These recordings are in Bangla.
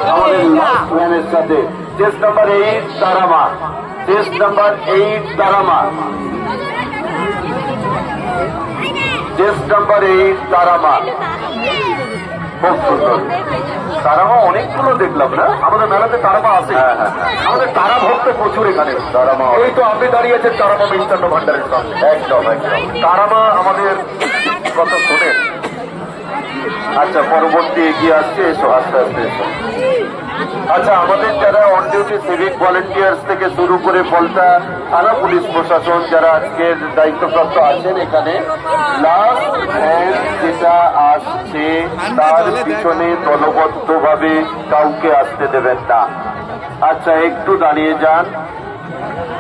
আমাদের লাস্ট ম্যানের সাথে chest number 8 Tara Maa, chest number 8 Tara Maa, chest number 8 Tara Maa. খুব সুন্দর তারামা, অনেকগুলো দেখলাম না আমাদের মেলাতে তারামা আছে। আমাদের তারা ভক্ত প্রচুর এখানে। তারামা, এই তো আপনি দাঁড়িয়েছেন তারামা মিষ্টান্ন ভান্ডারের সামনে। একদম একদম তারামা আমাদের কথা শোনেন। আচ্ছা, পরবর্তী এগিয়ে আসছে, এসো আস্তে আস্তে এসো। আচ্ছা, আমাদের যারা অন ডিউটি সিভিক ভলেন্টিয়ার্স থেকে শুরু করে ফলতা থানা পুলিশ প্রশাসন যারা আজকের দায়িত্বপ্রাপ্ত আছেন এখানে, লাস্ট ভ্যান যেটা আসছে তার পিছনে দলবদ্ধভাবে কাউকে আসতে দেবেন না। আচ্ছা, একটু দাঁড়িয়ে যান।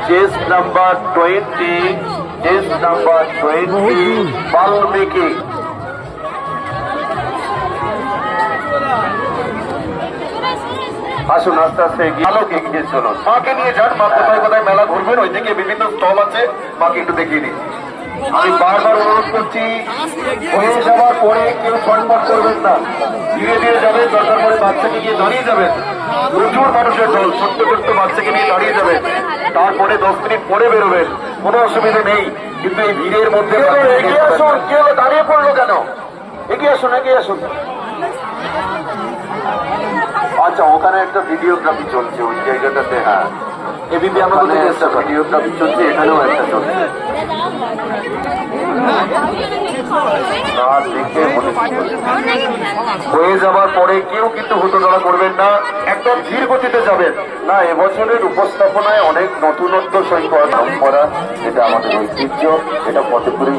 Chest number 20, chest number 20 Valmiki. আসুন আস্তে আস্তে আলোক এগিয়ে চলুন। মাকে নিয়ে যান, মা কোথায় কোথায় মেলা ঘুরবেন, ওইদিকে বিভিন্ন স্টল আছে, মাকে একটু দেখিয়ে দিন। আমি বারবার অনুরোধ করছি, হয়ে যাওয়ার পরে কেউ ছটফট করবেন না, ধীরে ধীরে যাবেন। দরকার পরে বাচ্চাকে গিয়ে দাঁড়িয়ে যাবেন। প্রচুর মানুষের দল, ছোট্ট ছোট্ট বাচ্চাকে নিয়ে দাঁড়িয়ে যাবেন, তারপরে 10 মিনিট পরে বেরোবেন, কোনো অসুবিধা নেই। কিন্তু এই ভিড়ের মধ্যে এগিয়ে আসুন। কেউ দাঁড়িয়ে পড়লো কেন? এগিয়ে আসুন, এগিয়ে আসুন। আচ্ছা, ওখানে একটা ভিডিওগ্রাফি চলছে ওই জায়গাটাতে। হ্যাঁ, এবিপি আমাদের একটা ভিডিওগ্রাফি চলছে, এখানেও একটা চলছে। হয়ে যাবার পরে কেউ কিন্তু হুটোড়া করবেন না, একদম ধীর গতিতে যাবেন না। এবছরের উপস্থাপনায় অনেক নতুনত্ব সই করা, এটা আমাদের ঐতিহ্য, এটা ফতেপুরে